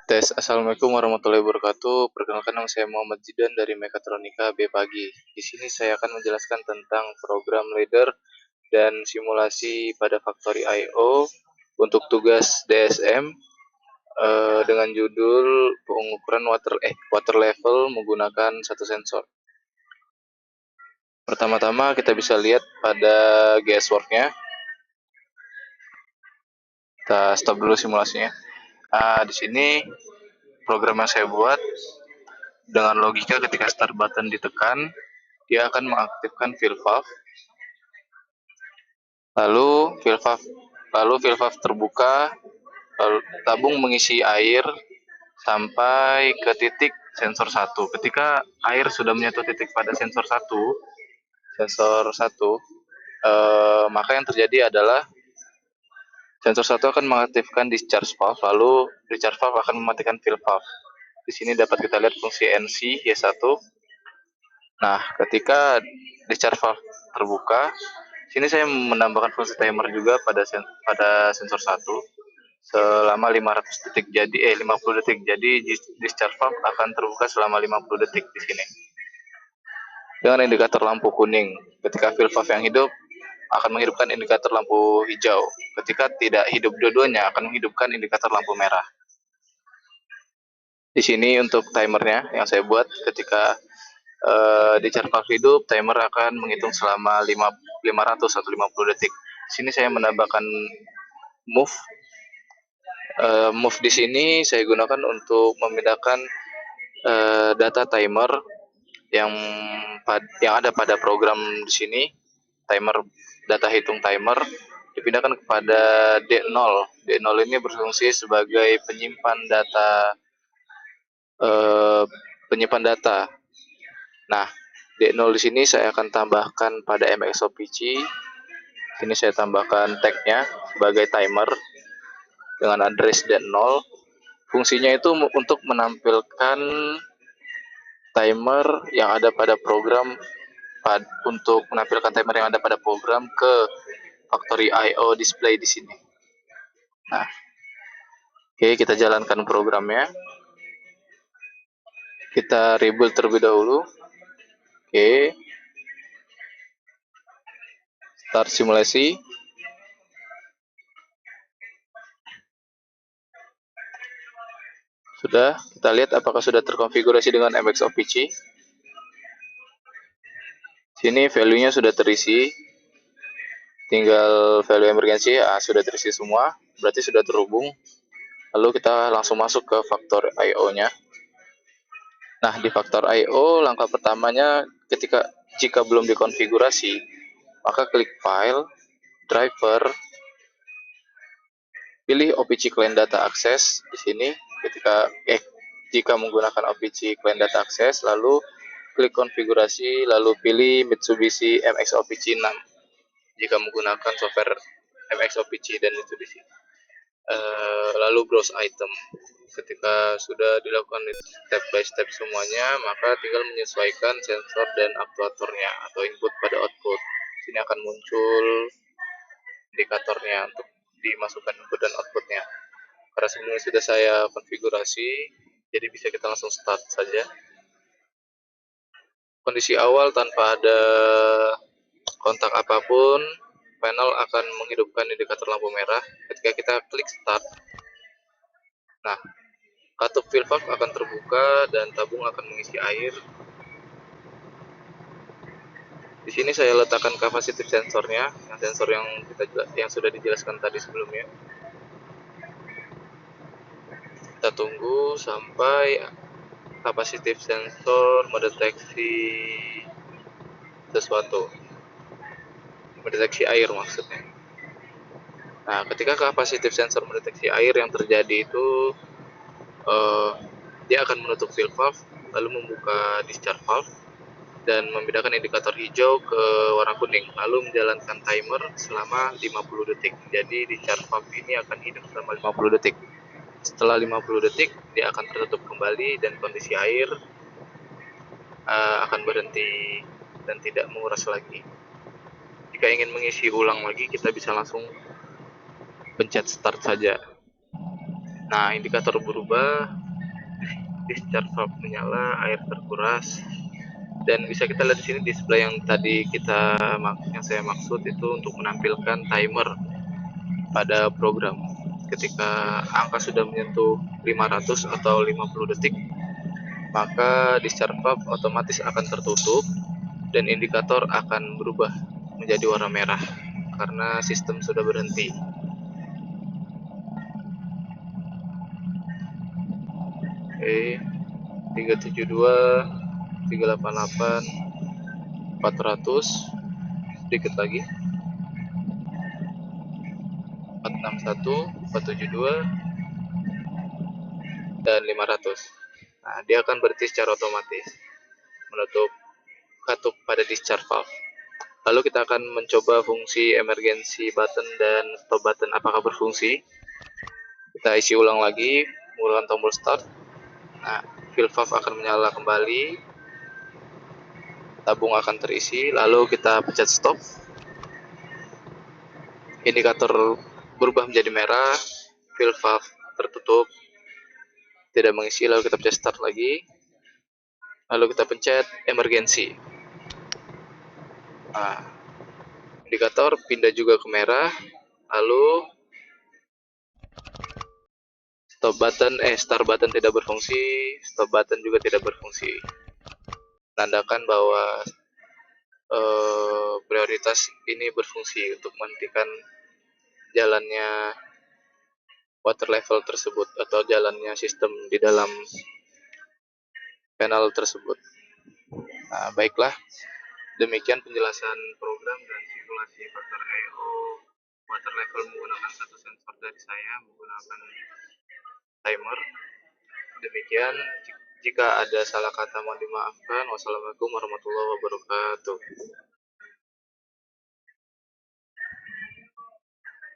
Tes, Assalamualaikum warahmatullahi wabarakatuh. Perkenalkan nama saya Muhammad Zidan dari Mekatronika B Pagi. Di sini saya akan menjelaskan tentang program leader dan simulasi pada Factory I/O untuk tugas DSM dengan judul pengukuran water level menggunakan satu sensor. Pertama-tama kita bisa lihat pada guesswork-nya. Kita stop dulu simulasinya. Di sini program yang saya buat dengan logika ketika start button ditekan, dia akan mengaktifkan fill valve. Lalu fill valve terbuka, lalu tabung mengisi air sampai ke titik sensor 1. Ketika air sudah menyentuh titik pada sensor 1, maka yang terjadi adalah sensor 1 akan mengaktifkan discharge valve, lalu discharge valve akan mematikan fill valve. Di sini dapat kita lihat fungsi NC Y1. Nah, ketika discharge valve terbuka, sini saya menambahkan fungsi timer juga pada sensor 1 selama 50 detik. Jadi discharge valve akan terbuka selama 50 detik di sini. Dengan indikator lampu kuning, ketika fill valve yang hidup akan menghidupkan indikator lampu hijau. Ketika tidak hidup dua-duanya akan menghidupkan indikator lampu merah. Di sini untuk timernya yang saya buat, ketika discharge valve hidup, timer akan menghitung selama 500 atau 50 detik. Di sini saya menambahkan move. Move di sini saya gunakan untuk memindahkan data timer yang ada pada program di sini, data hitung timer dipindahkan kepada D0. D0 ini berfungsi sebagai penyimpan data. Nah, D0 di sini saya akan tambahkan pada MXOPC. Sini saya tambahkan tag-nya sebagai timer dengan address D0. Fungsinya itu untuk menampilkan timer yang ada pada program ke Factory I/O display di sini. Nah, oke, kita jalankan programnya. Kita rebuild terlebih dahulu. Oke. Start simulasi. Sudah, kita lihat apakah sudah terkonfigurasi dengan MXOPC. Sini value-nya sudah terisi. Tinggal value emergency sudah terisi semua, berarti sudah terhubung. Lalu kita langsung masuk ke Factory I/O-nya. Nah, di Factory I/O langkah pertamanya jika belum dikonfigurasi, maka klik File, Driver, pilih OPC Client Data Access di sini. Jika menggunakan OPC Client Data Access, lalu klik konfigurasi, lalu pilih Mitsubishi MXOPC 6. Jika menggunakan software MXOPC dan Mitsubishi. Lalu browse item. Ketika sudah dilakukan step by step semuanya, maka tinggal menyesuaikan sensor dan aktuatornya atau input pada output. Sini akan muncul indikatornya untuk dimasukkan input dan outputnya. Karena sebelumnya sudah saya konfigurasi, jadi bisa kita langsung start saja. Kondisi awal tanpa ada kontak apapun, panel akan menghidupkan indikator lampu merah. Ketika kita klik start, nah, katup fill valve akan terbuka dan tabung akan mengisi air. Di sini saya letakkan kapasitif sensornya, sensor yang sudah dijelaskan tadi sebelumnya. Kita tunggu sampai kapasitif sensor mendeteksi sesuatu, mendeteksi air maksudnya. Nah, ketika kapasitif sensor mendeteksi air, yang terjadi itu dia akan menutup fill valve, lalu membuka discharge valve dan membedakan indikator hijau ke warna kuning, lalu menjalankan timer selama 50 detik. Jadi discharge valve ini akan hidup selama 50 detik. Setelah 50 detik, dia akan tertutup kembali dan kondisi air akan berhenti dan tidak menguras lagi. Jika ingin mengisi ulang lagi, kita bisa langsung pencet start saja. Nah, indikator berubah, discharge valve menyala, air terkuras, dan bisa kita lihat di sini display yang tadi yang saya maksud itu untuk menampilkan timer pada program. Ketika angka sudah menyentuh 500 atau 50 detik, maka discharge valve otomatis akan tertutup dan indikator akan berubah menjadi warna merah karena sistem sudah berhenti. Oke, 372, 388, 400, sedikit lagi, 461, 472, dan 500. Nah, dia akan berhenti secara otomatis menutup katup pada discharge valve. Lalu kita akan mencoba fungsi emergency button dan stop button apakah berfungsi. Kita isi ulang lagi menggunakan tombol start. Nah, fill valve akan menyala kembali, tabung akan terisi, lalu kita pencet stop. Indikator berubah menjadi merah, fill valve tertutup, tidak mengisi, lalu kita pencet start lagi. Lalu kita pencet emergency. Nah, indikator pindah juga ke merah, lalu start button tidak berfungsi, stop button juga tidak berfungsi. Tandaan bahwa prioritas ini berfungsi untuk menghentikan jalannya water level tersebut atau jalannya sistem di dalam panel tersebut. Nah, baiklah, demikian penjelasan program dan simulasi faktor I/O water level menggunakan satu sensor dari saya menggunakan timer. Demikian, jika ada salah kata mohon dimaafkan. Wassalamualaikum warahmatullahi wabarakatuh.